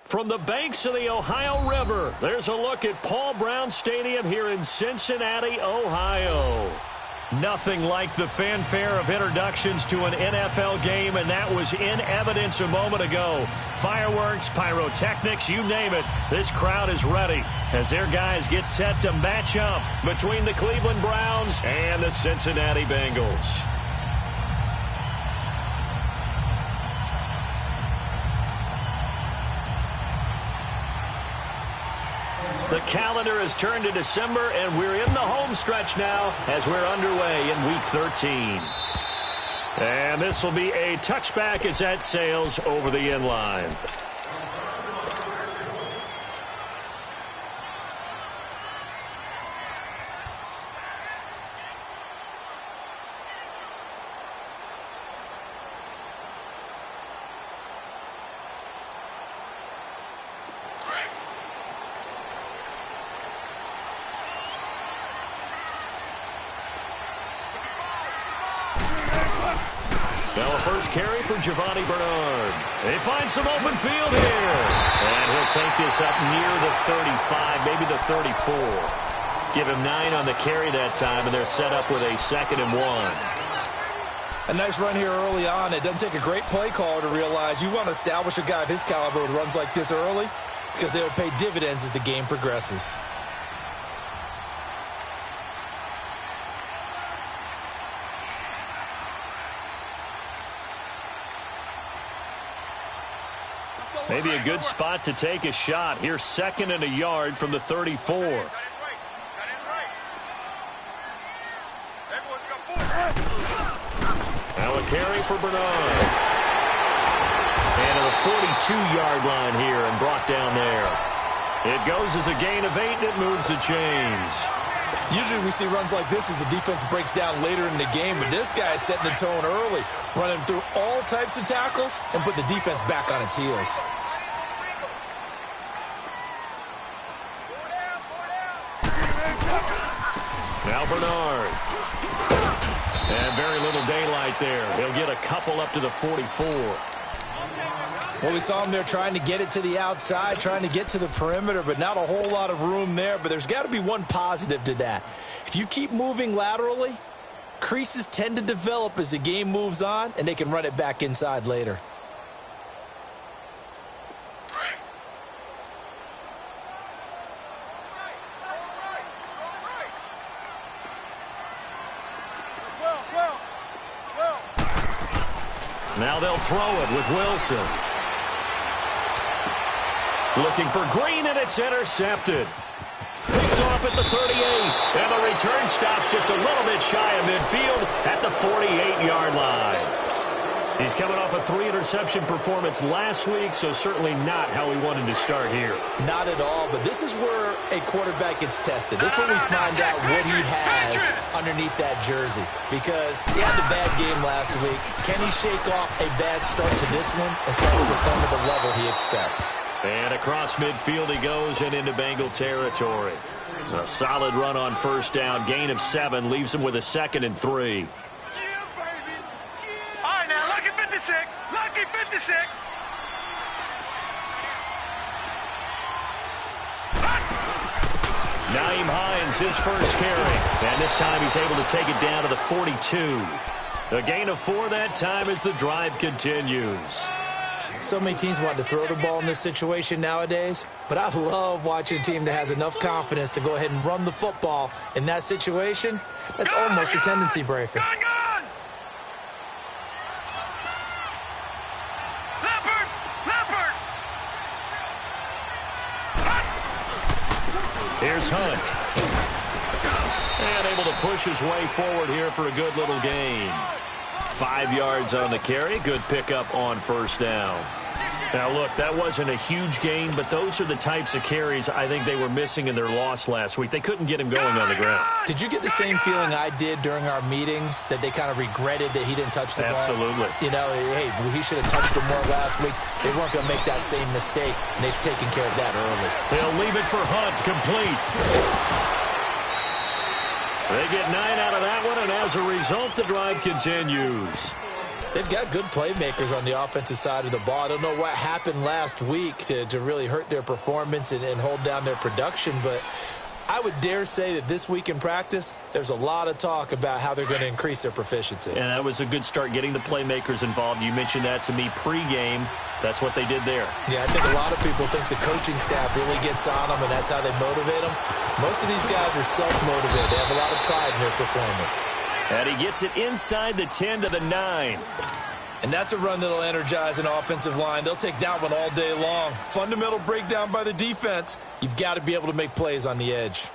From the banks of the Ohio River, there's a look at Paul Brown Stadium here in Cincinnati, Ohio. Nothing like the fanfare of introductions to an NFL game, and that was in evidence a moment ago. Fireworks, pyrotechnics, you name it, this crowd is ready as their guys get set to match up between the Cleveland Browns and the Cincinnati Bengals. The calendar has turned to December, and we're in the home stretch now as we're underway in Week 13. And this will be a touchback as that sails over the end line. Now a first carry for Giovanni Bernard. They find some open field here. And he'll take this up near the 35, maybe the 34. Give him 9 on the carry that time, and they're set up with a 2nd and 1. A nice run here early on. It doesn't take a great play caller to realize you want to establish a guy of his caliber with runs like this early because they will pay dividends as the game progresses. Maybe a good spot to take a shot. Here's 2nd and a yard from the 34. Now a carry for Bernard. And to the 42-yard line here and brought down there. It goes as a gain of 8, and it moves the chains. Usually we see runs like this as the defense breaks down later in the game, but this guy is setting the tone early, running through all types of tackles and put the defense back on its heels. Now Bernard. And very little daylight there. He'll get a couple up to the 44. Well, we saw him there trying to get it to the outside, trying to get to the perimeter, but not a whole lot of room there. But there's got to be one positive to that. If you keep moving laterally, creases tend to develop as the game moves on, and they can run it back inside later. Now they'll throw it with Wilson. Looking for Green, and it's intercepted. Picked off at the 38, and the return stops just a little bit shy of midfield at the 48-yard line. He's coming off a 3-interception performance last week, so certainly not how we wanted to start here. Not at all, but this is where a quarterback gets tested. This is when we find out what he has underneath that jersey. Because he had a bad game last week. Can he shake off a bad start to this one and start to perform at the level he expects? And across midfield he goes and into Bengal territory. A solid run on first down. Gain of 7 leaves him with a 2nd and 3. Lucky 56. Naeem Hines, his first carry. And this time he's able to take it down to the 42. A gain of 4 that time as the drive continues. So many teams want to throw the ball in this situation nowadays, but I love watching a team that has enough confidence to go ahead and run the football in that situation. That's almost a tendency breaker. Here's Hunt. And able to push his way forward here for a good little gain. 5 yards on the carry. Good pickup on first down. Now, look, that wasn't a huge gain, but those are the types of carries I think they were missing in their loss last week. They couldn't get him going on the ground. Did you get the same feeling I did during our meetings, that they kind of regretted that he didn't touch the ball? Absolutely. You know, hey, he should have touched it more last week. They weren't going to make that same mistake, and they've taken care of that early. They'll leave it for Hunt, complete. They get 9 out of that one, and as a result, the drive continues. They've got good playmakers on the offensive side of the ball. I don't know what happened last week to really hurt their performance and hold down their production, but I would dare say that this week in practice, there's a lot of talk about how they're going to increase their proficiency. And that was a good start, getting the playmakers involved. You mentioned that to me pregame. That's what they did there. Yeah, I think a lot of people think the coaching staff really gets on them, and that's how they motivate them. Most of these guys are self-motivated. They have a lot of pride in their performance. And he gets it inside the 10 to the 9. And that's a run that'll energize an offensive line. They'll take that one all day long. Fundamental breakdown by the defense. You've got to be able to make plays on the edge.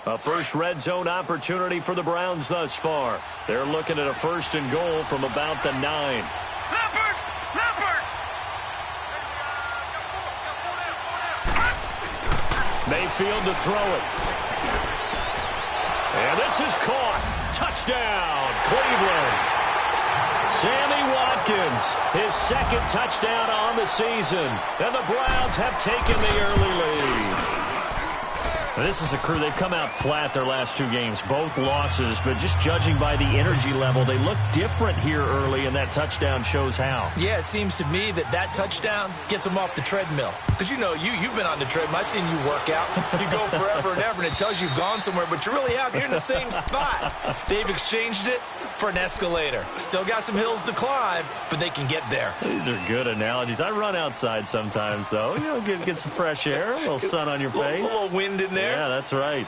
A first red zone opportunity for the Browns thus far. They're looking at a 1st and goal from about the 9. Leopard! Leopard! Mayfield to throw it. And this is caught. Touchdown, Cleveland. Sammy Watkins, his 2nd touchdown on the season. And the Browns have taken the early lead. This is a crew. They've come out flat their last 2 games, both losses, but just judging by the energy level, they look different here early, and that touchdown shows how. Yeah, it seems to me that touchdown gets them off the treadmill. Because, you know, you've been on the treadmill. I've seen you work out. You go forever and ever, and it tells you you've gone somewhere, but you really have. You're in the same spot. They've exchanged it for an escalator. Still got some hills to climb, but they can get there. These are good analogies. I run outside sometimes, though. You know, get some fresh air, a little sun on your face. A little wind in there. Yeah, that's right.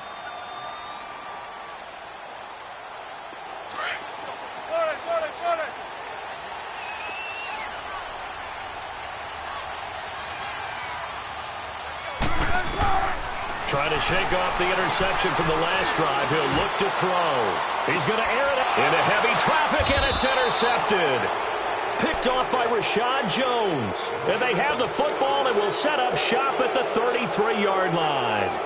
Trying to shake off the interception from the last drive. He'll look to throw. He's going to air it into heavy traffic, and it's intercepted. Picked off by Rashad Jones. And they have the football and will set up shop at the 33-yard line.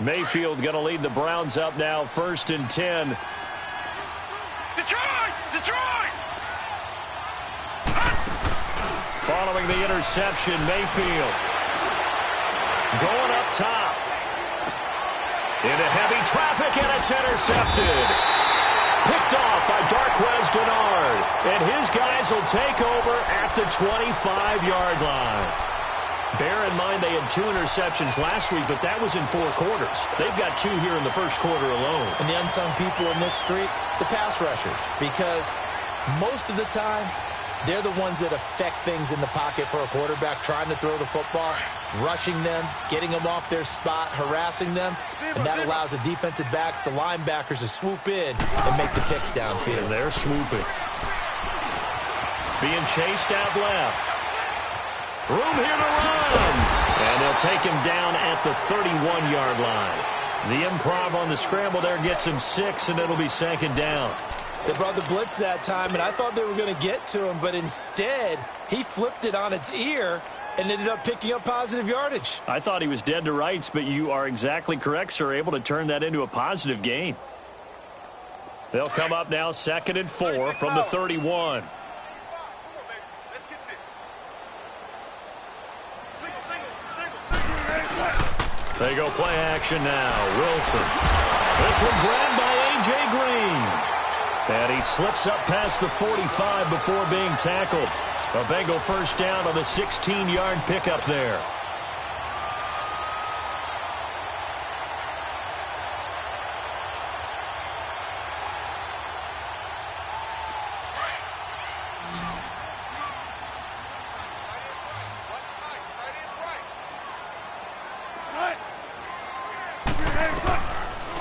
Mayfield going to lead the Browns up now, 1st and 10. Detroit! Detroit! Following the interception, Mayfield going up top. Into heavy traffic, and it's intercepted. Picked off by Darquez Dennard. And his guys will take over at the 25-yard line. Bear in mind they had 2 interceptions last week, but that was in 4 quarters. They've got 2 here in the 1st quarter alone. And the unsung people in this streak, the pass rushers, because most of the time, they're the ones that affect things in the pocket for a quarterback, trying to throw the football, rushing them, getting them off their spot, harassing them, and that allows the defensive backs, the linebackers, to swoop in and make the picks downfield. And they're swooping. Being chased out left. Room here to run. And they'll take him down at the 31-yard line. The improv on the scramble there gets him 6, and it'll be 2nd down. They brought the blitz that time, and I thought they were going to get to him, but instead, he flipped it on its ear and ended up picking up positive yardage. I thought he was dead to rights, but you are exactly correct, sir, able to turn that into a positive gain. They'll come up now 2nd and 4 from the 31. They go play action now. Wilson. This one grabbed by A.J. Green. And he slips up past the 45 before being tackled. A Bengal 1st down on the 16-yard pickup there.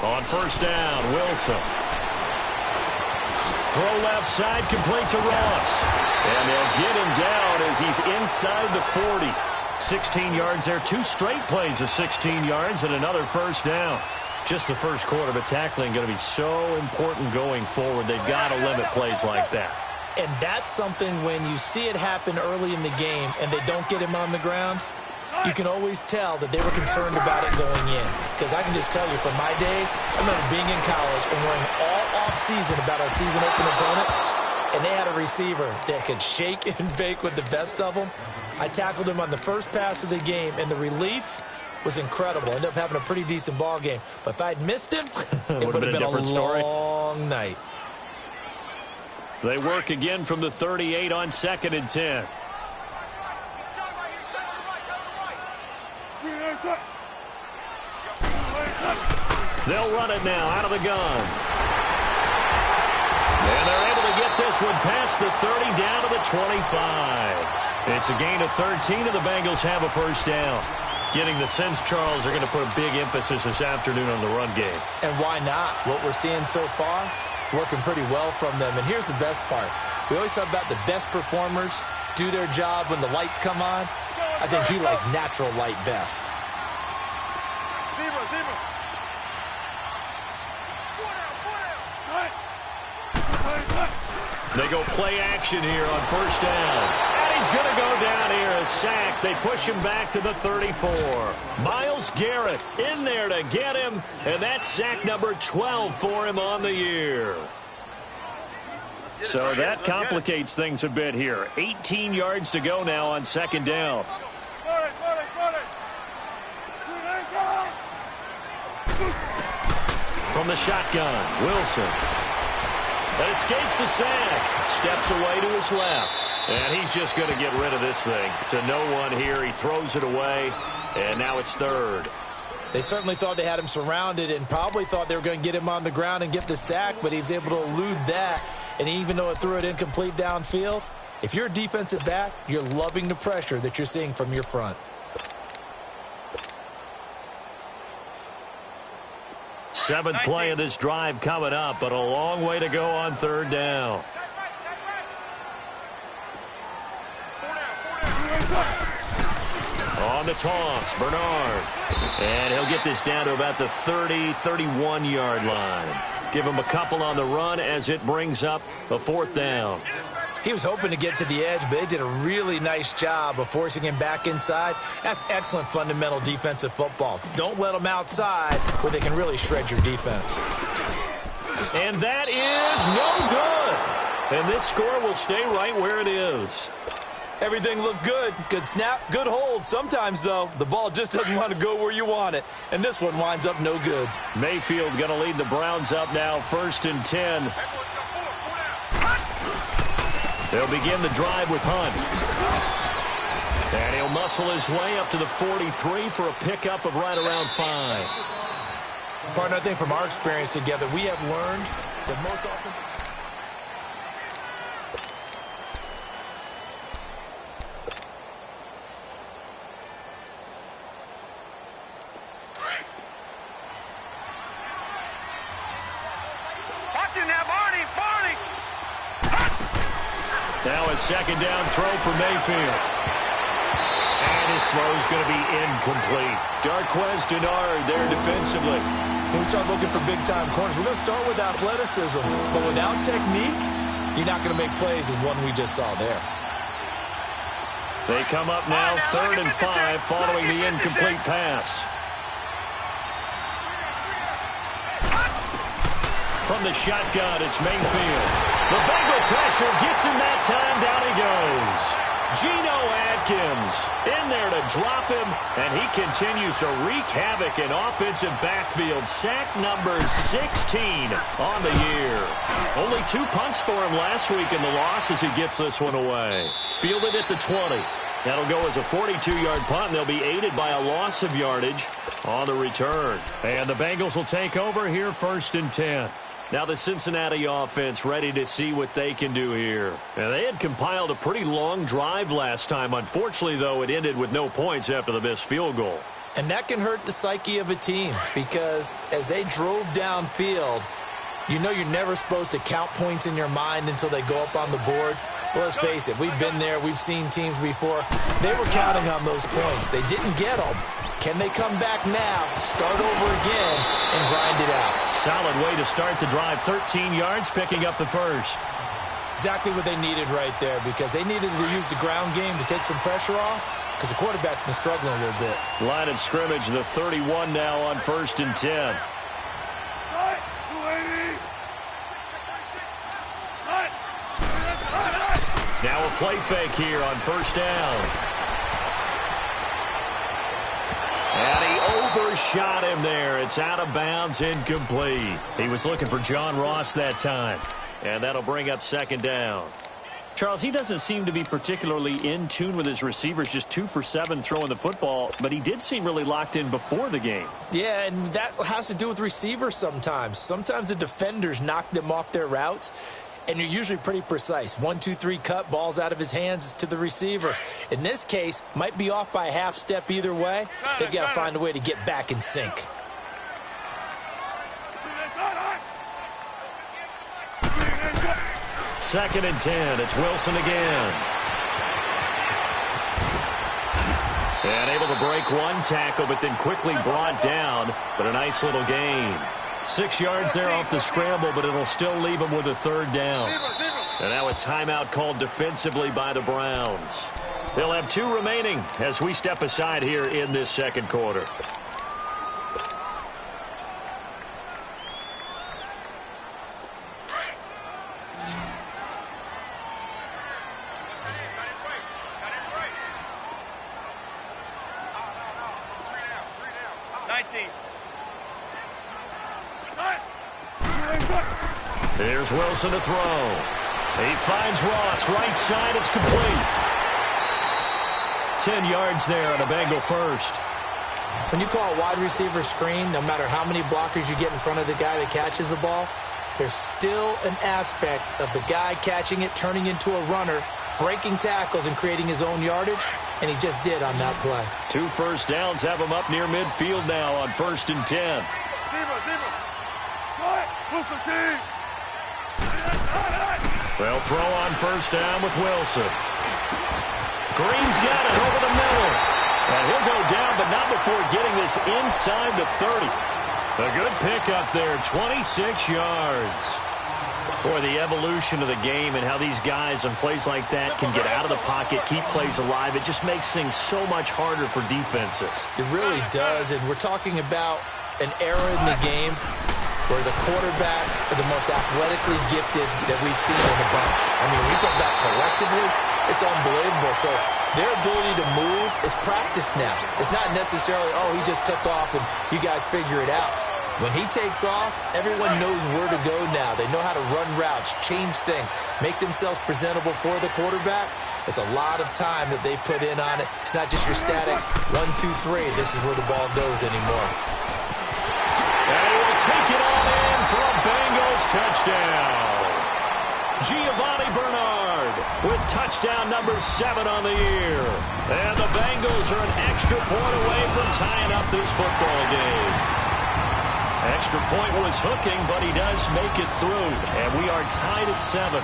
On 1st down, Wilson. Throw left side, complete to Ross. And they'll get him down as he's inside the 40. 16 yards there, 2 straight plays of 16 yards and another 1st down. Just the 1st quarter, but tackling going to be so important going forward. They've got to limit plays like that. And that's something when you see it happen early in the game and they don't get him on the ground, you can always tell that they were concerned about it going in. Because I can just tell you from my days, I remember being in college and worrying all off-season about our season opener opponent, and they had a receiver that could shake and bake with the best of them. I tackled him on the first pass of the game, and the relief was incredible. Ended up having a pretty decent ball game. But if I'd missed him, it would have been a long night. They work again from the 38 on 2nd and 10. They'll run it now out of the gun. And they're able to get this one past the 30 down to the 25. It's a gain of 13, and the Bengals have a first down. Getting the sense, Charles, are going to put a big emphasis this afternoon on the run game. And why not? What we're seeing so far is working pretty well from them. And here's the best part. We always talk about the best performers do their job when the lights come on. I think he likes natural light best. They go play action here on first down. And he's going to go down here, a sack. They push him back to the 34. Myles Garrett in there to get him, and that's sack number 12 for him on the year. So that complicates things a bit here. 18 yards to go now on 2nd down. From the shotgun, Wilson. That escapes the sack. Steps away to his left. And he's just going to get rid of this thing. To no one here. He throws it away. And now it's 3rd. They certainly thought they had him surrounded and probably thought they were going to get him on the ground and get the sack, but he was able to elude that. And even though it threw it incomplete downfield, if you're a defensive back, you're loving the pressure that you're seeing from your front. Seventh play of this drive coming up, but a long way to go on 3rd down. On the toss, Bernard. And he'll get this down to about the 30, 31-yard line. Give him a couple on the run as it brings up a 4th down. He was hoping to get to the edge, but they did a really nice job of forcing him back inside. That's excellent fundamental defensive football. Don't let them outside where they can really shred your defense. And that is no good. And this score will stay right where it is. Everything looked good. Good snap, good hold. Sometimes, though, the ball just doesn't want to go where you want it. And this one winds up no good. Mayfield going to lead the Browns up now, 1st and 10. They'll begin the drive with Hunt. And he'll muscle his way up to the 43 for a pickup of right around 5. Partner, I think from our experience together, we have learned that most offensive... Now a 2nd down throw for Mayfield. And his throw's going to be incomplete. Darquez Denard there defensively. When we start looking for big-time corners, we're going to start with athleticism. But without technique, you're not going to make plays as one we just saw there. They come up now 3rd and 5 following the incomplete pass. From the shotgun, it's Mayfield. The Bengal pressure gets him that time. Down he goes. Geno Atkins in there to drop him, and he continues to wreak havoc in offensive backfield. Sack number 16 on the year. Only 2 punts for him last week in the loss as he gets this one away. Fielded at the 20. That'll go as a 42-yard punt, and they'll be aided by a loss of yardage on the return. And the Bengals will take over here 1st and 10. Now the Cincinnati offense ready to see what they can do here. And they had compiled a pretty long drive last time. Unfortunately, though, it ended with no points after the missed field goal. And that can hurt the psyche of a team because as they drove downfield, you know you're never supposed to count points in your mind until they go up on the board. But let's face it, we've been there. We've seen teams before. They were counting on those points. They didn't get them. Can they come back now, start over again, and grind it out? Solid way to start the drive. 13 yards, picking up the first. Exactly what they needed right there because they needed to use the ground game to take some pressure off. because the quarterback's been struggling a little bit. Line of scrimmage, the 31 now on 1st and 10. Now a play fake here on 1st down. And he overshot him there. It's out of bounds, incomplete. He was looking for John Ross that time. And that'll bring up 2nd down. Charles, he doesn't seem to be particularly in tune with his receivers, just 2 for 7 throwing the football, but he did seem really locked in before the game. Yeah, and that has to do with receivers sometimes. Sometimes the defenders knock them off their routes, and you're usually pretty precise. 1, 2, 3 cut, balls out of his hands to the receiver. In this case, might be off by a half step either way. They've got to find a way to get back in sync. Second and 10. It's Wilson again. And able to break one tackle, but then quickly brought down. But a nice little gain. 6 yards there off the scramble, but it'll still leave him with a 3rd down. And now a timeout called defensively by the Browns. They'll have 2 remaining as we step aside here in this 2nd quarter. Here's Wilson to throw. He finds Ross, right side, it's complete. 10 yards there on a Bengal first. When you call a wide receiver screen, no matter how many blockers you get in front of the guy that catches the ball, there's still an aspect of the guy catching it, turning into a runner, breaking tackles and creating his own yardage, and he just did on that play. 2 first downs have him up near midfield now on 1st and 10. They'll throw on 1st down with Wilson. Green's got it over the middle. And he'll go down, but not before getting this inside the 30. A good pickup there, 26 yards. Boy, the evolution of the game and how these guys on plays like that can get out of the pocket, keep plays alive, it just makes things so much harder for defenses. It really does, and we're talking about an era in the game where the quarterbacks are the most athletically gifted that we've seen in a bunch. I mean, when you talk about collectively, it's unbelievable. So their ability to move is practiced now. It's not necessarily, oh, he just took off and you guys figure it out. When he takes off, everyone knows where to go now. They know how to run routes, change things, make themselves presentable for the quarterback. It's a lot of time that they put in on it. It's not just your static 1, 2, 3. This is where the ball goes anymore. And he will take it all in for a Bengals touchdown. Giovanni Bernard with touchdown number 7 on the year. And the Bengals are an extra point away from tying up this football game. Extra point was hooking, but he does make it through. And we are tied at 7.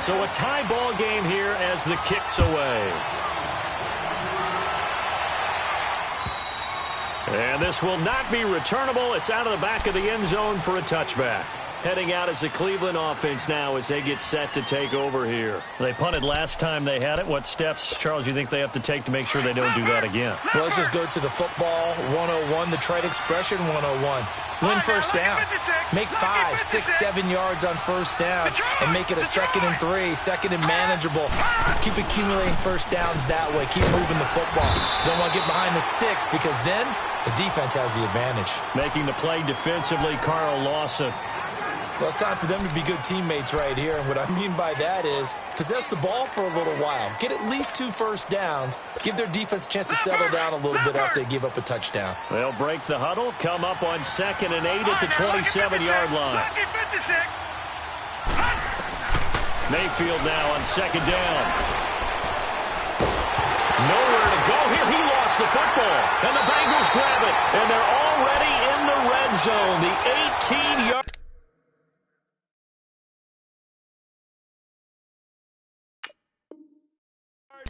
So a tie ball game here as the kick's away. And this will not be returnable. It's out of the back of the end zone for a touchback. Heading out as the Cleveland offense now as they get set to take over here. They punted last time they had it. What steps, Charles, you think they have to take to make sure they don't do that again? Well, let's just go to the football 101, the trade expression 101. Win 1st down. Make 5, 6, 7 yards on 1st down and make it a 2nd and 3, 2nd and manageable. Keep accumulating 1st downs that way. Keep moving the football. You don't want to get behind the sticks because then the defense has the advantage. Making the play defensively, Carl Lawson. Well, it's time for them to be good teammates right here. And what I mean by that is possess the ball for a little while. Get at least 2 first downs. Give their defense a chance to settle down a little bit after they give up a touchdown. They'll break the huddle, come up on 2nd and 8 at the 27-yard line. Mayfield now on 2nd down. Nowhere to go here. He lost the football. And the Bengals grab it. And they're already in the red zone. The 18-yard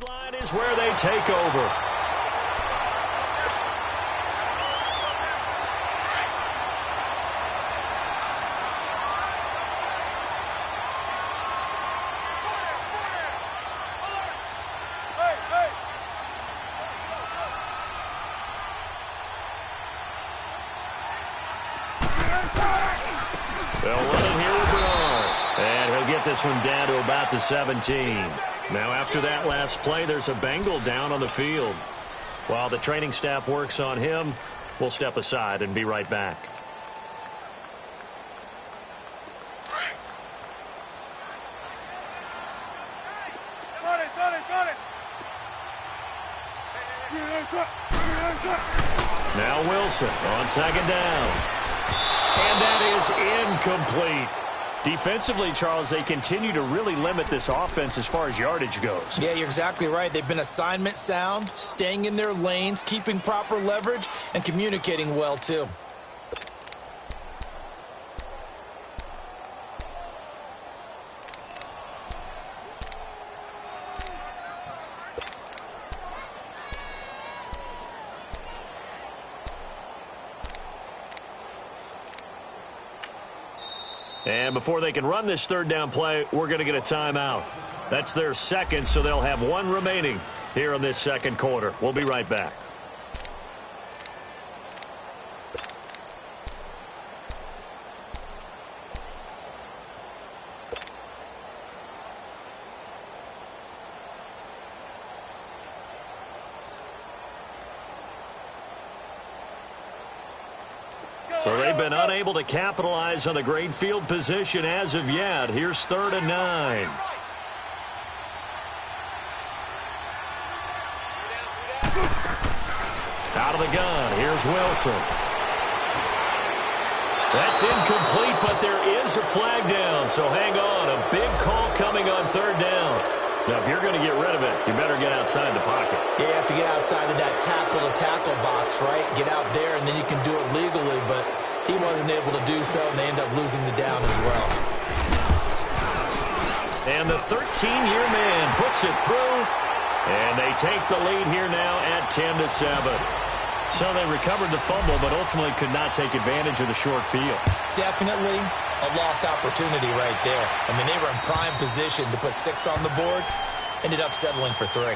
line is where they take over. They'll run it here with Bernard. And he'll get this one down to about the 17. Now, after that last play, there's a Bengal down on the field. While the training staff works on him, we'll step aside and be right back. Now Wilson on second down. And that is incomplete. Defensively, Charles, they continue to really limit this offense as far as yardage goes. Yeah, you're exactly right. They've been assignment sound, staying in their lanes, keeping proper leverage, and communicating well, too. And before they can run this third down play, we're going to get a timeout. That's their second, so they'll have one remaining here in this second quarter. We'll be right back. So they've been unable to capitalize on a great field position as of yet. Here's 3rd and 9. Out of the gun, here's Wilson. That's incomplete, but there is a flag down, so hang on. A big call coming on 3rd down. Now, if you're going to get rid of it, you better get outside the pocket. Yeah, you have to get outside of that tackle-to-tackle box, right? Get out there, and then you can do it legally, but he wasn't able to do so, and they end up losing the down as well. And the 13-year man puts it through, and they take the lead here now at 10-7. So they recovered the fumble, but ultimately could not take advantage of the short field. Definitely a lost opportunity right there. I mean, they were in prime position to put 6 on the board. Ended up settling for 3.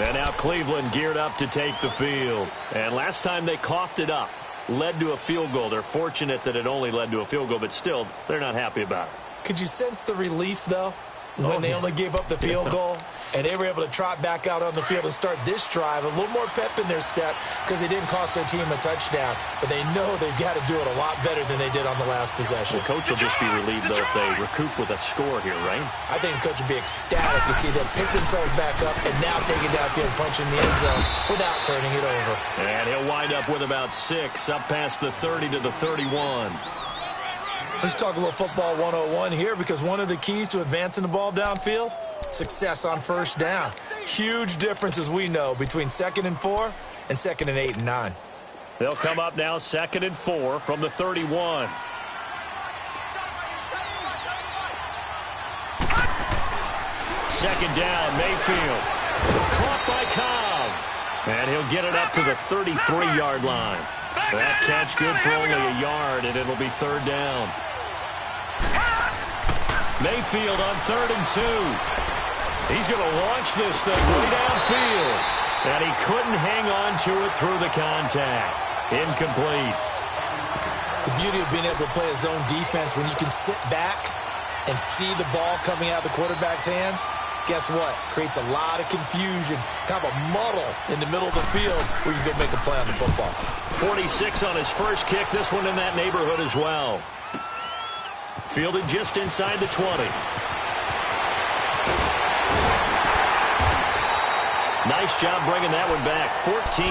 And now Cleveland geared up to take the field. And last time they coughed it up, led to a field goal. They're fortunate that it only led to a field goal, but still, they're not happy about it. Could you sense the relief, though, when they only gave up the field goal and they were able to trot back out on the field and start this drive? A little more pep in their step because they didn't cost their team a touchdown, but they know they've got to do it a lot better than they did on the last possession. The coach will just be relieved, though, if they recoup with a score here, right? I think the coach will be ecstatic to see them pick themselves back up and now take it downfield, punch in the end zone without turning it over. And he'll wind up with about 6, up past the 30 to the 31. Let's talk a little football 101 here, because one of the keys to advancing the ball downfield, success on first down. Huge difference, as we know, between 2nd and 4 and 2nd and 8 and 9. They'll come up now 2nd and 4 from the 31. Second down, Mayfield. Caught by Cobb. And he'll get it up to the 33-yard line. That catch good for only a yard, and it'll be 3rd down. Mayfield on 3rd and 2. He's going to launch this thing way downfield. And he couldn't hang on to it through the contact. Incomplete. The beauty of being able to play a zone defense when you can sit back and see the ball coming out of the quarterback's hands, guess what? Creates a lot of confusion, kind of a muddle in the middle of the field where you go make a play on the football. 46 on his first kick. This one in that neighborhood as well. Fielded just inside the 20. Nice job bringing that one back. 14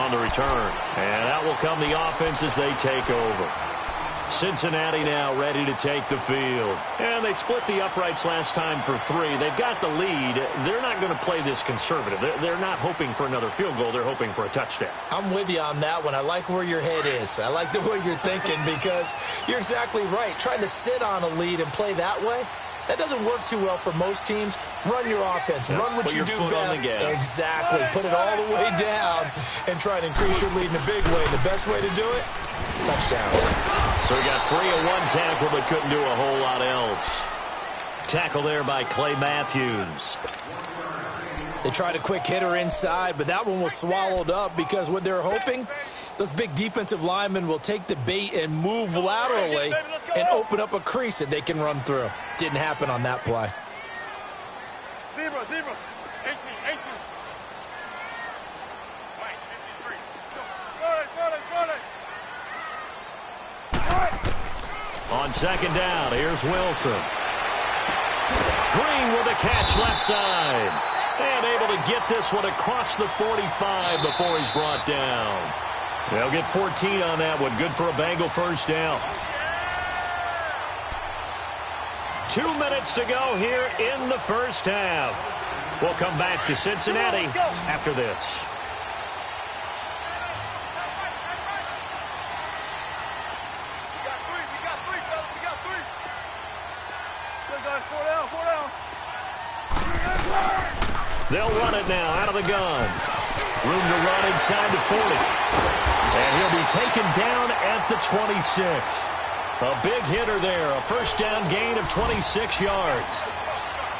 on the return. And out will come the offense as they take over. Cincinnati now ready to take the field. And they split the uprights last time for 3. They've got the lead. They're not going to play this conservative. They're not hoping for another field goal. They're hoping for a touchdown. I'm with you on that one. I like where your head is. I like the way you're thinking, because you're exactly right. Trying to sit on a lead and play that way, that doesn't work too well for most teams. Run your offense. Yeah, run what you do best. Exactly. Put it all the way down and try to increase your lead in a big way. The best way to do it, touchdowns. So he got 3 in 1 tackle, but couldn't do a whole lot else. Tackle there by Clay Matthews. They tried a quick hitter inside, but that one was swallowed up, because what they're hoping Those big defensive linemen will take the bait and move laterally and open up a crease that they can run through. Didn't happen on that play. Zebra. 18. Mike, 53. Go it. On second down, here's Wilson. Green with a catch left side. And able to get this one across the 45 before he's brought down. They'll get 14 on that one. Good for a Bengal first down. 2 minutes to go here in the first half. We'll come back to Cincinnati after this. We got three, fellas. We got three. Good, guys. 4 down. They'll run it now out of the gun. Room to run inside the 40. And he'll be taken down at the 26. A big hitter there. A first down gain of 26 yards.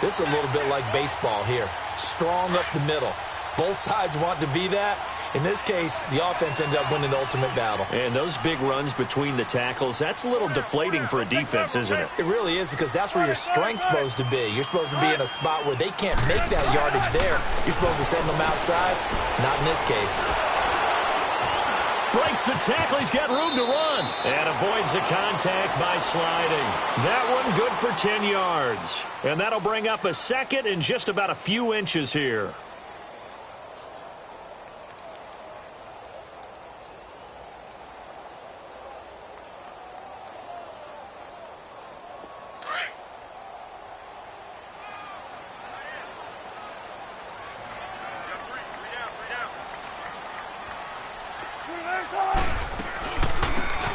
This is a little bit like baseball here. Strong up the middle. Both sides want to be that. In this case, the offense ended up winning the ultimate battle. And those big runs between the tackles, that's a little deflating for a defense, isn't it? It really is, because that's where your strength's supposed to be. You're supposed to be in a spot where they can't make that yardage there. You're supposed to send them outside. Not in this case. Breaks the tackle. He's got room to run. And avoids the contact by sliding. That one good for 10 yards. And that'll bring up a second and just about a few inches here.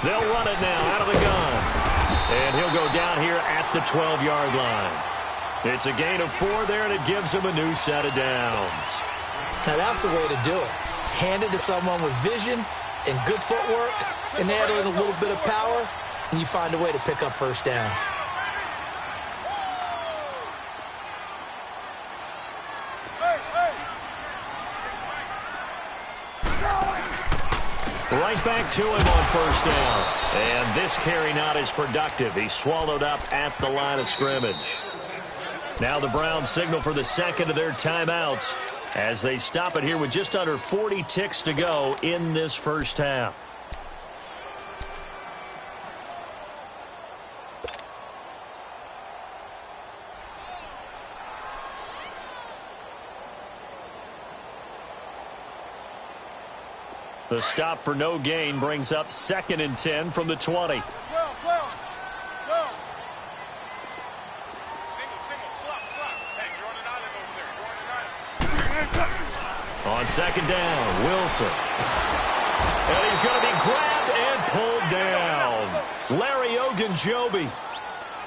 They'll run it now out of the gun. And he'll go down here at the 12-yard line. It's a gain of 4 there, and it gives him a new set of downs. Now that's the way to do it. Hand it to someone with vision and good footwork, and add in a little bit of power, and you find a way to pick up first downs. Right back to him on first down. And this carry not as productive. He's swallowed up at the line of scrimmage. Now the Browns signal for the second of their timeouts as they stop it here with just under 40 ticks to go in this first half. The stop for no gain brings up 2nd and 10 from the 20. 12. Single, slop. Hey, you're on an island over there. On second down, Wilson. And he's going to be grabbed and pulled down. Larry Ogunjobi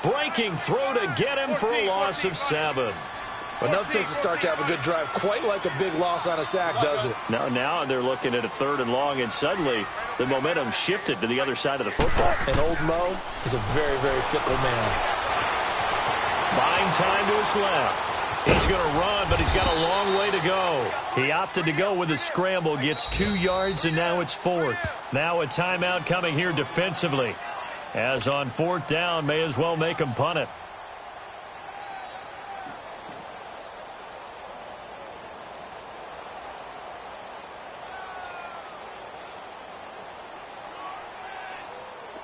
breaking through to get him for a loss of 7. But nothing takes a start to have a good drive, quite like a big loss on a sack, does it? Now they're looking at a 3rd and long, and suddenly the momentum shifted to the other side of the football. And old Mo is a very, very fickle man. Buying time to his left. He's going to run, but he's got a long way to go. He opted to go with a scramble, gets 2 yards, and now it's 4th. Now a timeout coming here defensively. As on 4th down, may as well make him punt it.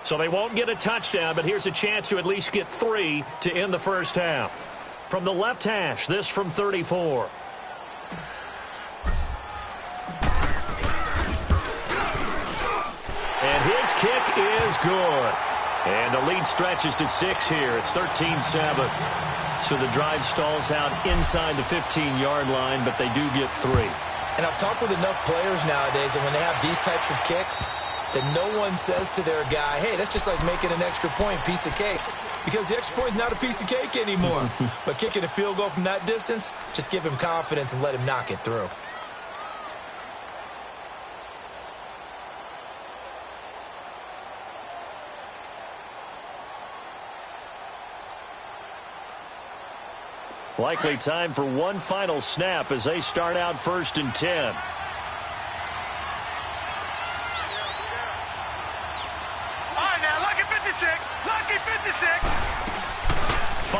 So they won't get a touchdown, but here's a chance to at least get 3 to end the first half. From the left hash, this from 34. And his kick is good. And the lead stretches to 6 here. It's 13-7. So the drive stalls out inside the 15-yard line, but they do get 3. And I've talked with enough players nowadays, and when they have these types of kicks, that no one says to their guy, hey, that's just like making an extra point, piece of cake. Because the extra point is not a piece of cake anymore. But kicking a field goal from that distance, just give him confidence and let him knock it through. Likely time for one final snap as they start out 1st and 10.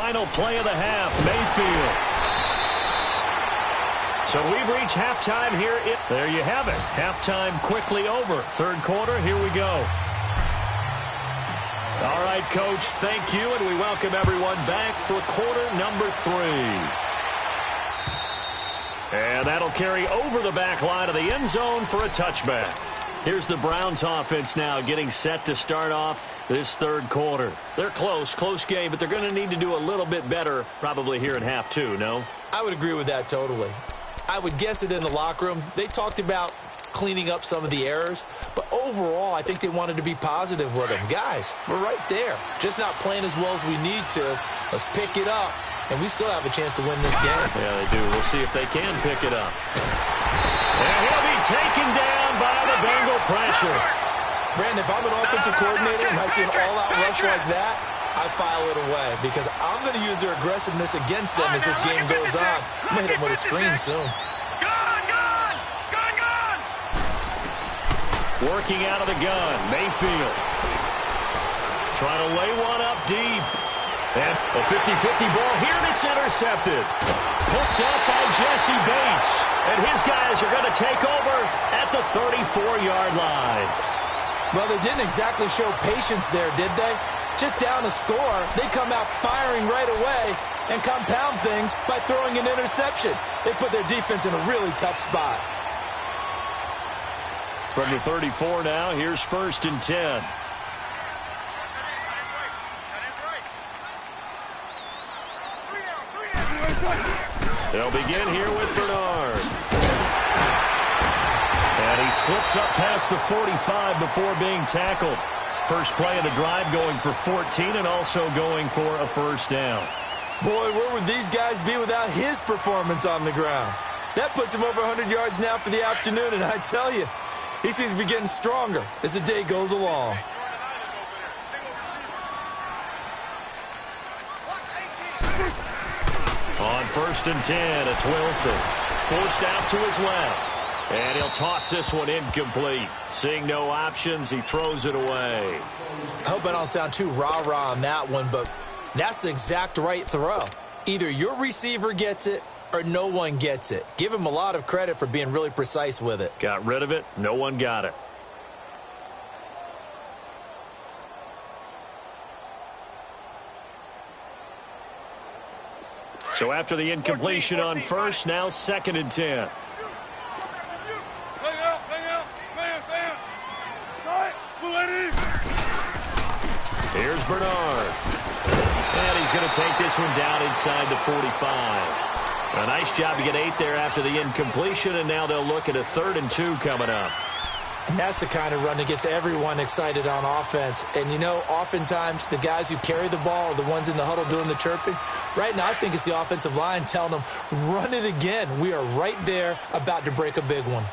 final play of the half, Mayfield. So we've reached halftime here. There you have it. Halftime quickly over. Third quarter, here we go. All right, Coach, thank you, and we welcome everyone back for quarter number 3. And that'll carry over the back line of the end zone for a touchback. Here's the Browns offense now getting set to start off this third quarter. They're close game, but they're going to need to do a little bit better probably here in half 2, no? I would agree with that totally. I would guess it in the locker room. They talked about cleaning up some of the errors, but overall, I think they wanted to be positive with them. Guys, we're right there. Just not playing as well as we need to. Let's pick it up, and we still have a chance to win this game. Yeah, they do. We'll see if they can pick it up. And he'll be taken down by the Bengal pressure. Brandon, if I'm an offensive coordinator and I see an all-out rush like that, I file it away because I'm going to use their aggressiveness against them as this game goes on. I'm going to hit them with a screen soon. Working out of the gun, Mayfield. Trying to lay one up deep. And a 50-50 ball here, and it's intercepted. Hooked up by Jesse Bates. And his guys are going to take over at the 34-yard line. Well, they didn't exactly show patience there, did they? Just down a score, they come out firing right away and compound things by throwing an interception. They put their defense in a really tough spot. From the 34 now, here's 1st and 10. They'll begin here with Bernard. And he slips up past the 45 before being tackled. First play of the drive going for 14 and also going for a first down. Boy, where would these guys be without his performance on the ground? That puts him over 100 yards now for the afternoon, and I tell you, he seems to be getting stronger as the day goes along. On 1st and 10, it's Wilson. Forced out to his left. And he'll toss this one incomplete. Seeing no options, he throws it away. I hope I don't sound too rah-rah on that one, but that's the exact right throw. Either your receiver gets it or no one gets it. Give him a lot of credit for being really precise with it. Got rid of it. No one got it. So after the incompletion on first, now 2nd and 10. Here's Bernard. And he's going to take this one down inside the 45. A nice job to get 8 there after the incompletion, and now they'll look at a 3rd and 2 coming up. And that's the kind of run that gets everyone excited on offense. And, you know, oftentimes the guys who carry the ball are the ones in the huddle doing the chirping. Right now, I think it's the offensive line telling them, run it again. We are right there about to break a big one.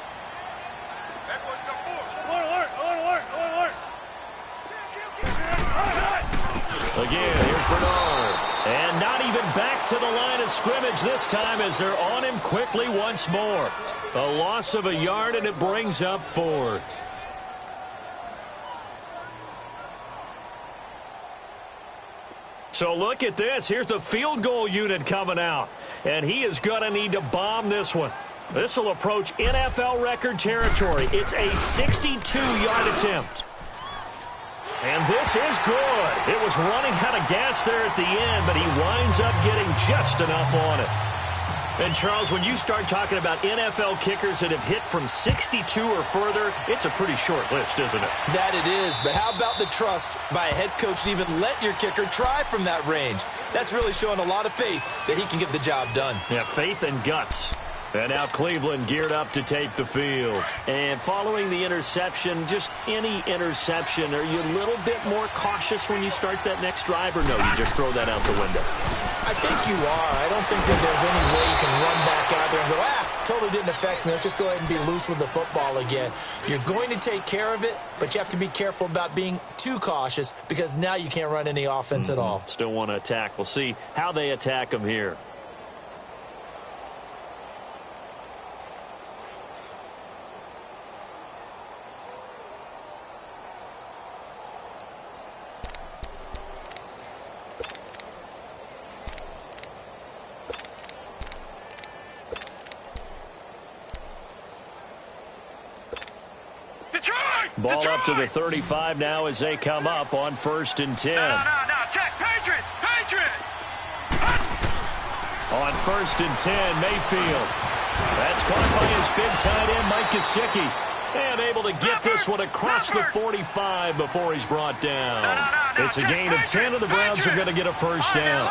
Again, here's Bernard. And not even back to the line of scrimmage this time as they're on him quickly once more. A loss of a yard, and it brings up 4th. So look at this. Here's the field goal unit coming out. And he is going to need to bomb this one. This will approach NFL record territory. It's a 62-yard attempt. And this is good. It was running out of gas there at the end, but he winds up getting just enough on it. And, Charles, when you start talking about NFL kickers that have hit from 62 or further, it's a pretty short list, isn't it? That it is, but how about the trust by a head coach to even let your kicker try from that range? That's really showing a lot of faith that he can get the job done. Yeah, faith and guts. And now Cleveland geared up to take the field. And following the interception, just any interception, are you a little bit more cautious when you start that next drive, or no, you just throw that out the window? I think you are. I don't think that there's any way you can run back out there and go, totally didn't affect me. Let's just go ahead and be loose with the football again. You're going to take care of it, but you have to be careful about being too cautious because now you can't run any offense at all. Still want to attack. We'll see how they attack them here. Ball up to the 35 now as they come up on 1st and 10. No, check. Patriot. On 1st and 10, Mayfield. That's caught by his big tight end, Mike Gesicki. And able to get this one across the 45 before he's brought down. It's a gain of 10, and the Browns are going to get a first down.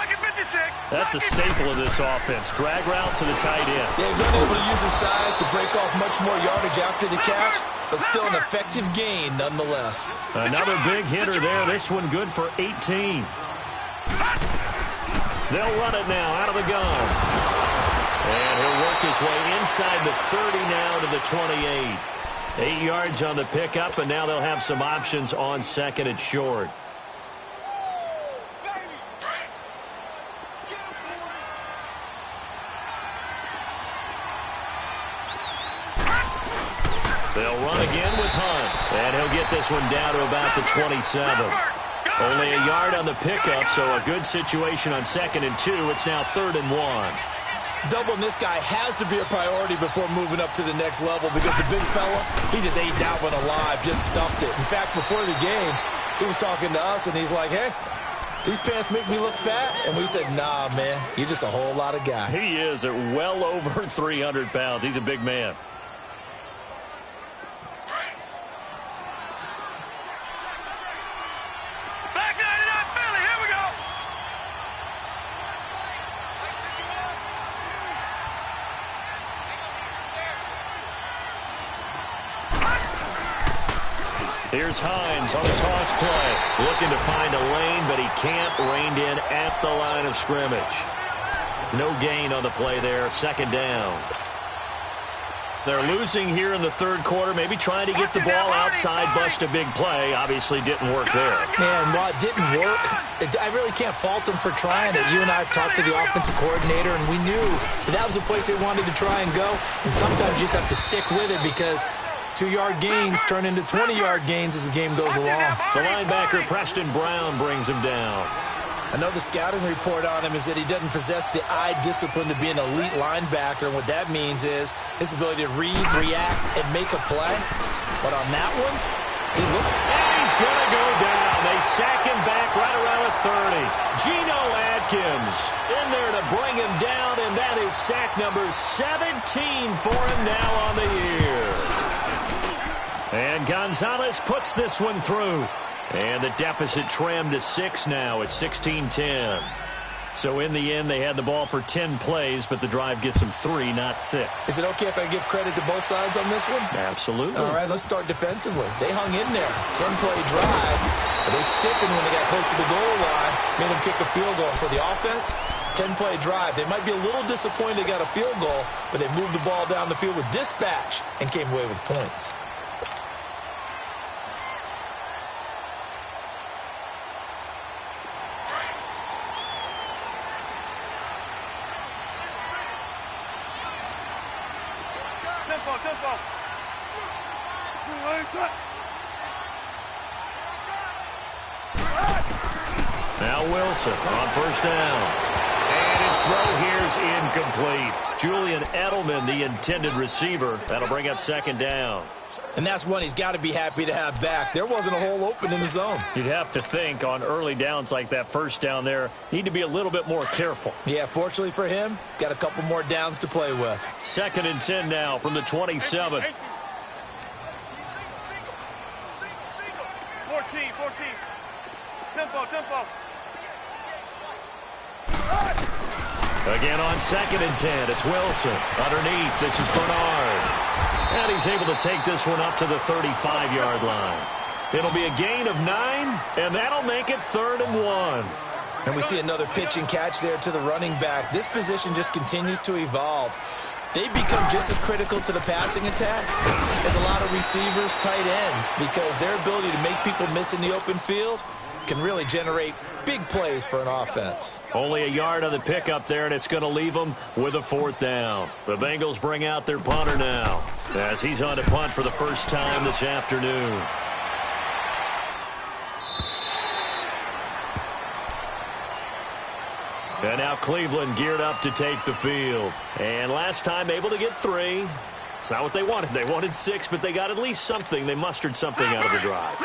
That's a staple of this offense. Drag route to the tight end. Yeah, he's unable to use his size to break off much more yardage after the catch, but still an effective gain nonetheless. Another big hitter there. This one good for 18. They'll run it now out of the gun. And he'll work his way inside the 30 now to the 28. 8 yards on the pickup, and now they'll have some options on 2nd and short. They'll run again with Hunt, and he'll get this one down to about the 27. Only a yard on the pickup, so a good situation on 2nd and 2. It's now 3rd and 1. Doubling this guy has to be a priority before moving up to the next level because the big fella, he just ate that one alive, just stuffed it. In fact, before the game, he was talking to us, and he's like, hey, these pants make me look fat. And we said, nah, man, you're just a whole lot of guy. He is at well over 300 pounds. He's a big man. Here's Hines on a toss play. Looking to find a lane, but he can't. Reined in at the line of scrimmage. No gain on the play there. 2nd down. They're losing here in the 3rd quarter. Maybe trying to get the ball outside, bust a big play. Obviously didn't work there. And while it didn't work, I really can't fault them for trying it. You and I have talked to the offensive coordinator, and we knew that was the place they wanted to try and go. And sometimes you just have to stick with it because 2-yard gains turn into 20-yard gains as the game goes along. The linebacker, Preston Brown, brings him down. I know the scouting report on him is that he doesn't possess the eye discipline to be an elite linebacker, and what that means is his ability to read, react, and make a play. But on that one, he looked... And he's going to go down. They sack him back right around the 30. Geno Atkins in there to bring him down, and that is sack number 17 for him now on the year. And Gonzalez puts this one through. And the deficit trimmed to 6 now at 16-10. So in the end, they had the ball for 10 plays, but the drive gets them 3, not 6. Is it okay if I give credit to both sides on this one? Absolutely. All right, let's start defensively. They hung in there. 10-play drive. But they stiffened when they got close to the goal line. Made them kick a field goal. For the offense, 10-play drive. They might be a little disappointed they got a field goal, but they moved the ball down the field with dispatch and came away with points. Tempo. Now Wilson on 1st down. And his throw here is incomplete. Julian Edelman, the intended receiver. That'll bring up 2nd down. And that's one he's got to be happy to have back. There wasn't a hole open in the zone. You'd have to think on early downs like that 1st down there, need to be a little bit more careful. Yeah, fortunately for him, got a couple more downs to play with. 2nd and 10 now from the 27. 14. Tempo. Again on 2nd and 10, it's Wilson. Underneath, this is Bernard. And he's able to take this one up to the 35-yard line. It'll be a gain of 9, and that'll make it 3rd and 1. And we see another pitch and catch there to the running back. This position just continues to evolve. They become just as critical to the passing attack as a lot of receivers, tight ends, because their ability to make people miss in the open field can really generate big plays for an offense. Only a yard on the pickup there, and it's going to leave them with a 4th down. The Bengals bring out their punter now as he's on to punt for the first time this afternoon. And now Cleveland geared up to take the field. And last time able to get 3. It's not what they wanted. They wanted 6, but they got at least something. They mustered something out of the drive.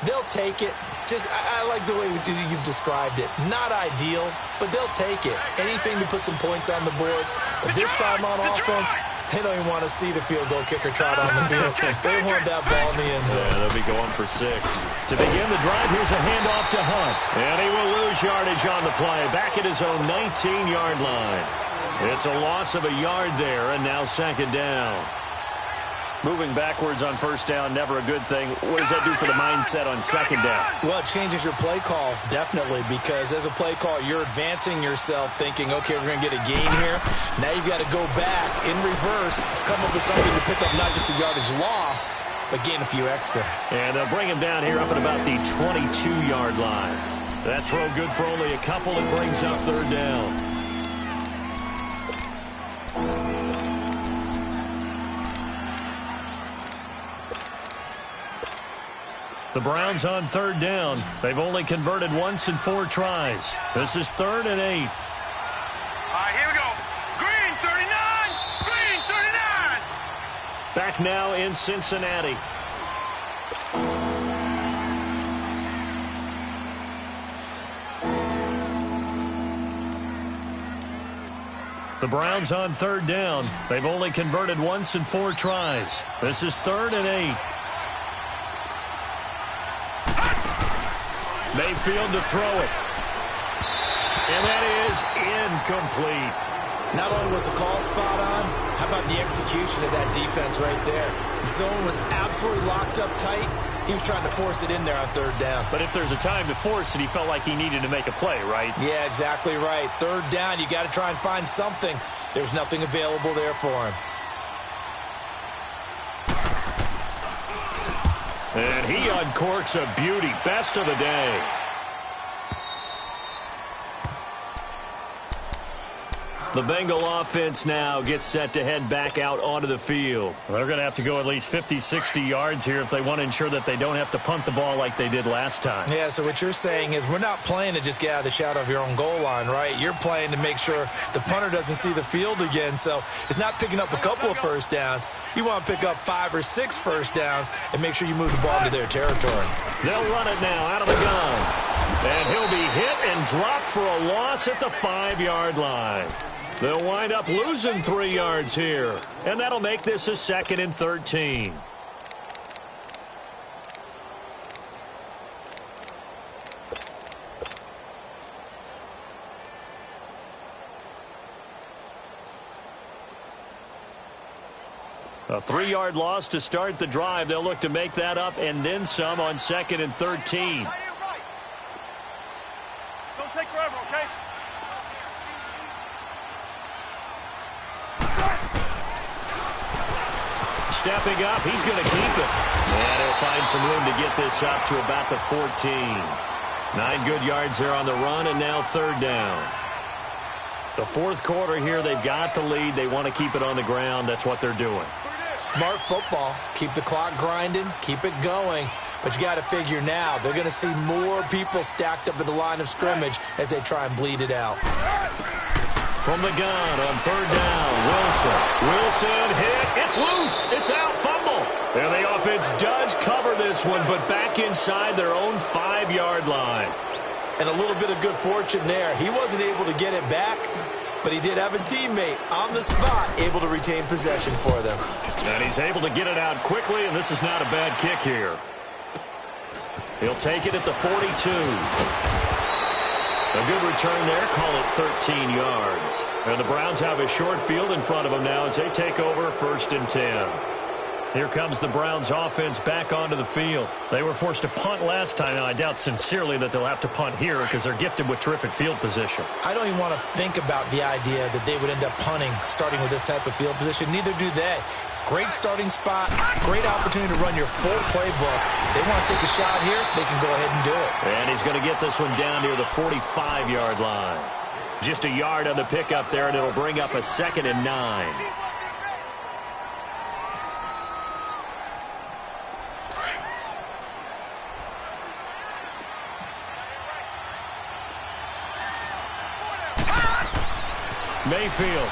They'll take it. I like the way you've described it. Not ideal, but they'll take it. Anything to put some points on the board. But this time on offense, they don't even want to see the field goal kicker trot on the field. They want that ball in the end zone. Yeah, they'll be going for 6. To begin the drive, here's a handoff to Hunt. And he will lose yardage on the play. Back at his own 19-yard line. It's a loss of a yard there, and now 2nd down. Moving backwards on 1st down, never a good thing. What does that do for the mindset on 2nd down? Well, it changes your play call, definitely, because as a play call, you're advancing yourself thinking, okay, we're going to get a gain here. Now you've got to go back in reverse, come up with something to pick up not just the yardage lost, but gain a few extra. And they'll bring him down here up at about the 22-yard line. That throw good for only a couple and brings up 3rd down. The Browns on 3rd down. They've only converted once in 4 tries. This is 3rd and 8. All right, here we go. Green 39. Green 39. Back now in Cincinnati. The Browns on 3rd down. They've only converted once in 4 tries. This is 3rd and 8. Mayfield to throw it. And that is incomplete. Not only was the call spot on, how about the execution of that defense right there? Zone was absolutely locked up tight. He was trying to force it in there on 3rd down. But if there's a time to force it, he felt like he needed to make a play, right? Yeah, exactly right. 3rd down, you got to try and find something. There's nothing available there for him. And he uncorks a beauty. Best of the day. The Bengal offense now gets set to head back out onto the field. They're going to have to go at least 50, 60 yards here if they want to ensure that they don't have to punt the ball like they did last time. Yeah, so what you're saying is we're not playing to just get out of the shadow of your own goal line, right? You're playing to make sure the punter doesn't see the field again. So it's not picking up a couple of 1st downs. You want to pick up 5 or 6 1st downs and make sure you move the ball into their territory. They'll run it now out of the gun. And he'll be hit and dropped for a loss at the 5-yard line. They'll wind up losing 3 yards here. And that'll make this a 2nd and 13. A 3-yard loss to start the drive. They'll look to make that up and then some on 2nd and 13. Don't take forever, okay? Stepping up, he's going to keep it. And he'll find some room to get this up to about the 14. 9 good yards there on the run, and now 3rd down. The 4th quarter here, they've got the lead. They want to keep it on the ground. That's what they're doing. Smart football. Keep the clock grinding. Keep it going. But you got to figure now, they're going to see more people stacked up at the line of scrimmage as they try and bleed it out. From the gun on 3rd down, Wilson. Wilson hit. It's loose. It's out. Fumble. And the offense does cover this one, but back inside their own 5-yard line. And a little bit of good fortune there. He wasn't able to get it back, but he did have a teammate on the spot able to retain possession for them. And he's able to get it out quickly, and this is not a bad kick here. He'll take it at the 42. A good return there. Call it 13 yards. And the Browns have a short field in front of them now as they take over 1st and 10. Here comes the Browns offense back onto the field. They were forced to punt last time. Now, I doubt sincerely that they'll have to punt here because they're gifted with terrific field position. I don't even want to think about the idea that they would end up punting starting with this type of field position. Neither do they. Great starting spot, great opportunity to run your full playbook. If they want to take a shot here, they can go ahead and do it. And he's going to get this one down near the 45-yard line. Just a yard on the pickup there, and it'll bring up a 2nd and 9. Mayfield.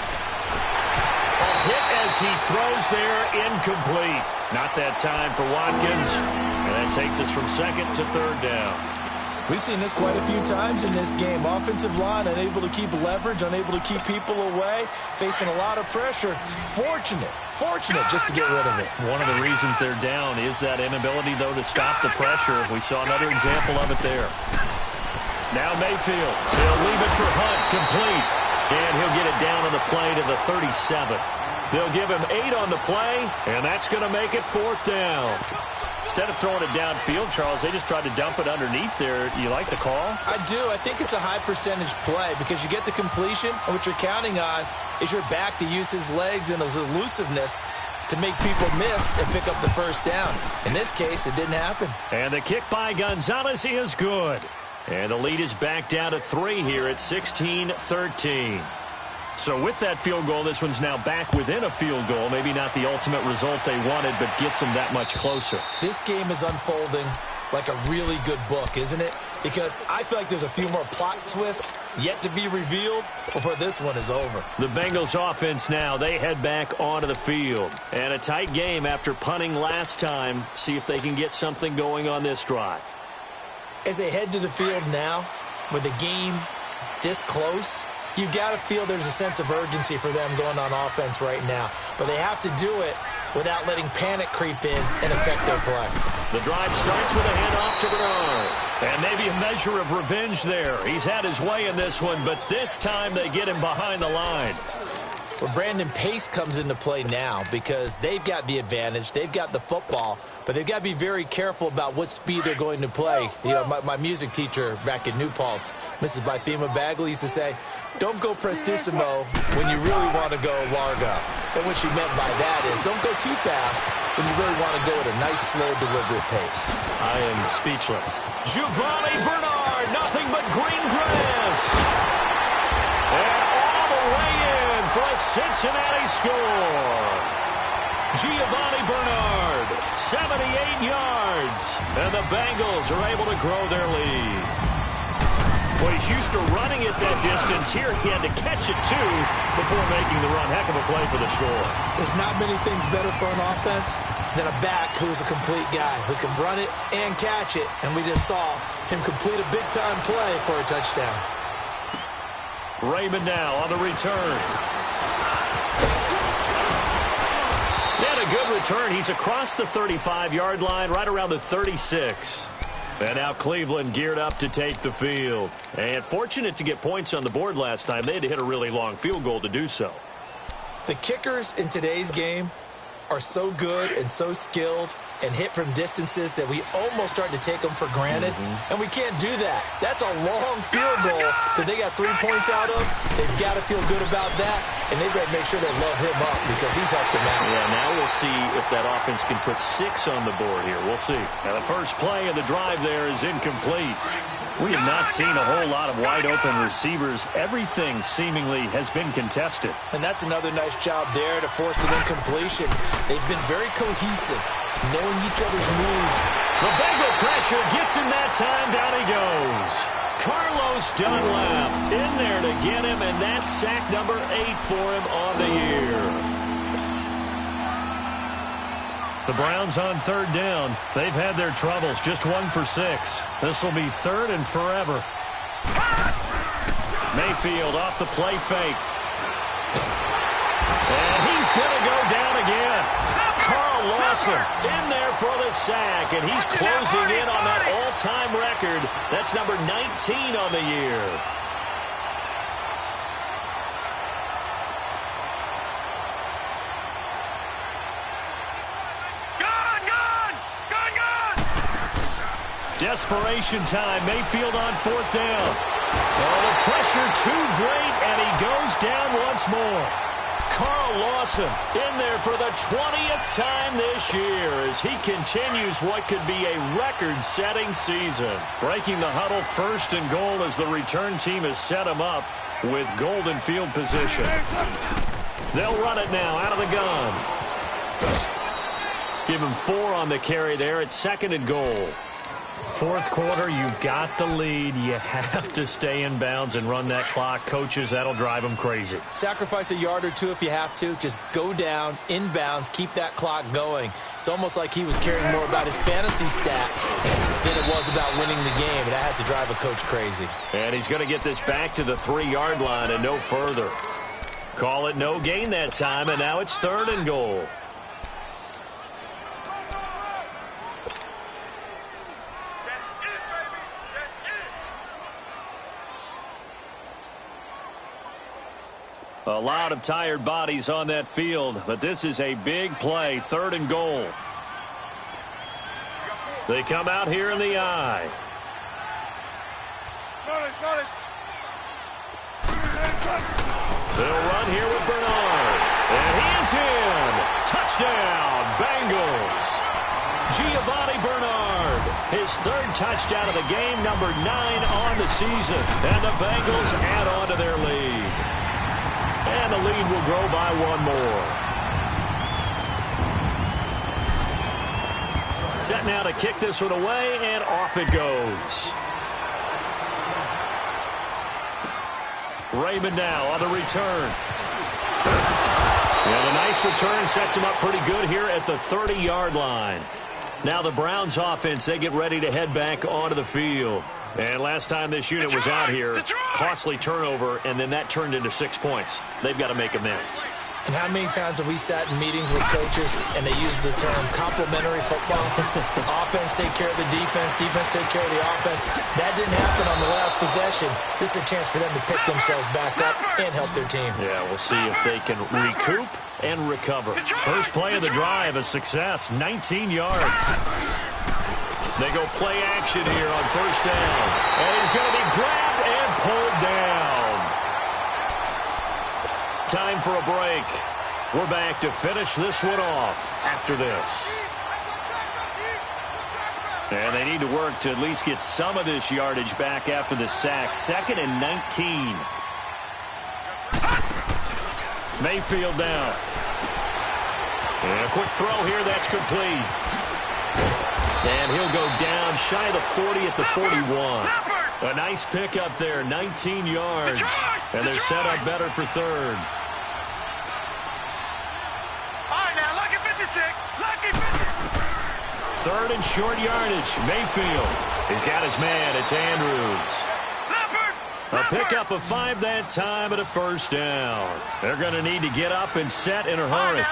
hit as he throws there, incomplete. Not that time for Watkins, and that takes us from second to third down. We've seen this quite a few times in this game. Offensive line unable to keep leverage, unable to keep people away, facing a lot of pressure. Fortunate just to get rid of it. One of the reasons they're down is that inability, though, to stop the pressure. We saw another example of it there. Now Mayfield. He'll leave it for Hunt, complete. And he'll get it down on the play to the 37. They'll give him 8 on the play, and that's going to make it 4th down. Instead of throwing it downfield, Charles, they just tried to dump it underneath there. You like the call? I do. I think it's a high-percentage play because you get the completion, and what you're counting on is your back to use his legs and his elusiveness to make people miss and pick up the first down. In this case, it didn't happen. And the kick by Gonzalez is good. And the lead is back down to 3 here at 16-13. So with that field goal, this one's now back within a field goal. Maybe not the ultimate result they wanted, but gets them that much closer. This game is unfolding like a really good book, isn't it? Because I feel like there's a few more plot twists yet to be revealed before this one is over. The Bengals offense now, they head back onto the field. And a tight game after punting last time. See if they can get something going on this drive. As they head to the field now, with the game this close, you've got to feel there's a sense of urgency for them going on offense right now. But they have to do it without letting panic creep in and affect their play. The drive starts with a handoff to Bernard. And maybe a measure of revenge there. He's had his way in this one, but this time they get him behind the line. Well, Brandon, pace comes into play now because they've got the advantage. They've got the football, but they've got to be very careful about what speed they're going to play. You know, my music teacher back in New Paltz, Mrs. Bythema Bagley, used to say, don't go prestissimo when you really want to go largo. And what she meant by that is don't go too fast when you really want to go at a nice, slow, deliberate pace. I am speechless. Giovanni Bernard, nothing but green grass. And all the way in for a Cincinnati score. Giovanni Bernard, 78 yards. And the Bengals are able to grow their lead. Well, he's used to running it that distance. Here he had to catch it, too, before making the run. Heck of a play for the score. There's not many things better for an offense than a back who's a complete guy who can run it and catch it. And we just saw him complete a big-time play for a touchdown. Raymond now on the return. He had a good return. He's across the 35-yard line, right around the 36. And now Cleveland geared up to take the field. And fortunate to get points on the board last time. They had to hit a really long field goal to do so. The kickers in today's game are so good and so skilled and hit from distances that we almost start to take them for granted. And we can't do that. That's a long field goal that they got 3 points out of. They've got to feel good about that, and they've got to make sure they love him up because he's helped them out. Yeah, now we'll see if that offense can put 6 on the board here. We'll see. Now the first play of the drive there is incomplete. We have not seen a whole lot of wide-open receivers. Everything seemingly has been contested. And that's another nice job there to force an incompletion. They've been very cohesive, knowing each other's moves. The Bengal pressure gets him that time. Down he goes. Carlos Dunlap in there to get him, and that's sack number 8 for him on the year. The Browns on third down. They've had their troubles. Just 1 for 6. This will be 3rd and forever. Mayfield off the play fake. And he's going to go down again. Carl Lawson in there for the sack. And he's closing in on that all-time record. That's number 19 on the year. Desperation time. Mayfield on 4th down. Oh, the pressure too great, and he goes down once more. Carl Lawson in there for the 20th time this year as he continues what could be a record-setting season. Breaking the huddle, 1st and goal as the return team has set him up with golden field position. They'll run it now out of the gun. Give him 4 on the carry there at 2nd and goal. Fourth quarter, you've got the lead. You have to stay in bounds and run that clock. Coaches, that'll drive them crazy. Sacrifice a yard or two if you have to. Just go down, in bounds, keep that clock going. It's almost like he was caring more about his fantasy stats than it was about winning the game. And that has to drive a coach crazy. And he's going to get this back to the 3-yard line and no further. Call it no gain that time, and now it's 3rd and goal. A lot of tired bodies on that field, but this is a big play, 3rd and goal. They come out here in the eye. They'll run here with Bernard. And he is in. Touchdown, Bengals. Giovanni Bernard, his 3rd touchdown of the game, number 9 on the season. And the Bengals add on to their lead. And the lead will grow by 1 more. Set now to kick this one away, and off it goes. Raymond now on the return. And a nice return sets him up pretty good here at the 30-yard line. Now the Browns offense, they get ready to head back onto the field. And last time this unit was out here, costly turnover, and then that turned into 6 points. They've got to make amends. And how many times have we sat in meetings with coaches and they use the term complementary football? Offense take care of the defense, defense take care of the offense. That didn't happen on the last possession. This is a chance for them to pick themselves back up and help their team. Yeah, we'll see if they can recoup and recover. First play of the drive, a success, 19 yards. They go play action here on 1st down. And he's going to be grabbed and pulled down. Time for a break. We're back to finish this one off after this. And they need to work to at least get some of this yardage back after the sack. 2nd and 19. Mayfield down. And a quick throw here, that's complete. And he'll go down shy of the 40 at the 41. A nice pickup there, 19 yards. And they're set up better for 3rd. All right, now, lucky 56. Lucky 56. 3rd and short yardage. Mayfield. He's got his man. It's Andrews. A pickup of 5 that time and a 1st down. They're going to need to get up and set in a hurry.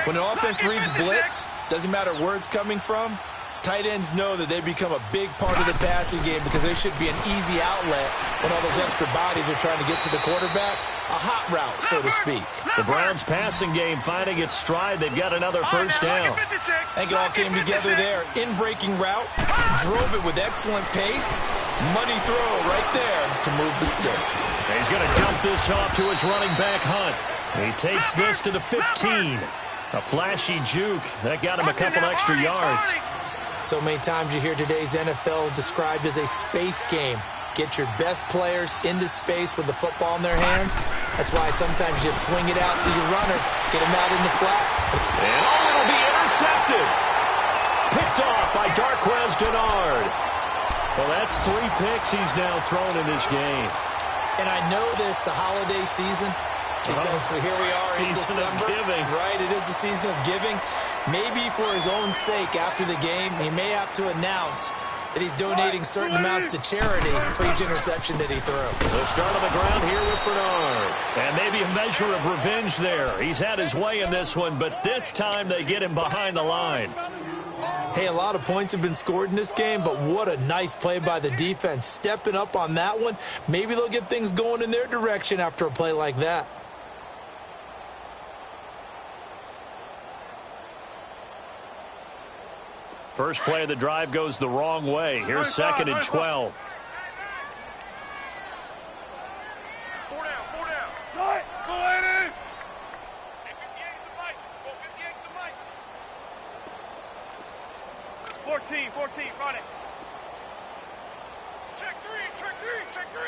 When an offense reads blitz, doesn't matter where it's coming from, tight ends know that they become a big part of the passing game because they should be an easy outlet when all those extra bodies are trying to get to the quarterback. A hot route, so to speak. The Browns passing game finding its stride. They've got another 1st down. I think it all came together there. In-breaking route, drove it with excellent pace. Money throw right there to move the sticks. And he's going to dump this off to his running back, Hunt. He takes this to the 15. A flashy juke. That got him a couple extra yards. So many times you hear today's NFL described as a space game. Get your best players into space with the football in their hands. That's why sometimes you swing it out to your runner, get him out in the flat. And it'll be intercepted. Picked off by Darquez Dennard. Well, that's 3 picks he's now thrown in this game. And I know this, the holiday season, because here we are in December. Season of giving. Right, it is the season of giving. Maybe for his own sake after the game, he may have to announce that he's donating certain amounts to charity for each interception that he threw. They'll start on the ground here with Bernard. And maybe a measure of revenge there. He's had his way in this one, but this time they get him behind the line. Hey, a lot of points have been scored in this game, but what a nice play by the defense. Stepping up on that one. Maybe they'll get things going in their direction after a play like that. First play of the drive goes the wrong way. Here's 2nd and 12. 4 down, 4 down. Shot. Go ahead in. Hey, 58's the mic. Go 58's the mic. 14, 14, run it. Check 3, check 3, check 3.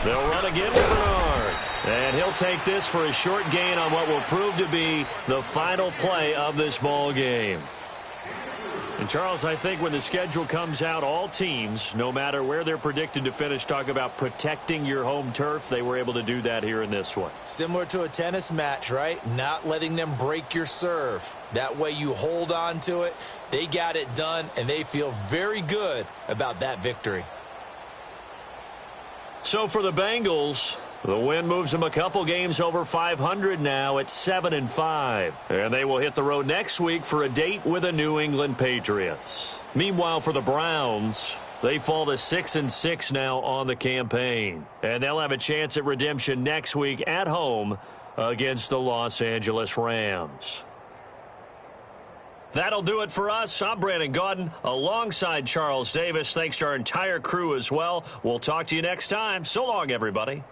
They'll run again with Bernard. And he'll take this for a short gain on what will prove to be the final play of this ball game. And, Charles, I think when the schedule comes out, all teams, no matter where they're predicted to finish, talk about protecting your home turf. They were able to do that here in this one. Similar to a tennis match, right? Not letting them break your serve. That way you hold on to it. They got it done, and they feel very good about that victory. So for the Bengals, the win moves them a couple games over 500 now at 7-5. And they will hit the road next week for a date with the New England Patriots. Meanwhile, for the Browns, they fall to 6-6 now on the campaign. And they'll have a chance at redemption next week at home against the Los Angeles Rams. That'll do it for us. I'm Brandon Gaudin alongside Charles Davis. Thanks to our entire crew as well. We'll talk to you next time. So long, everybody.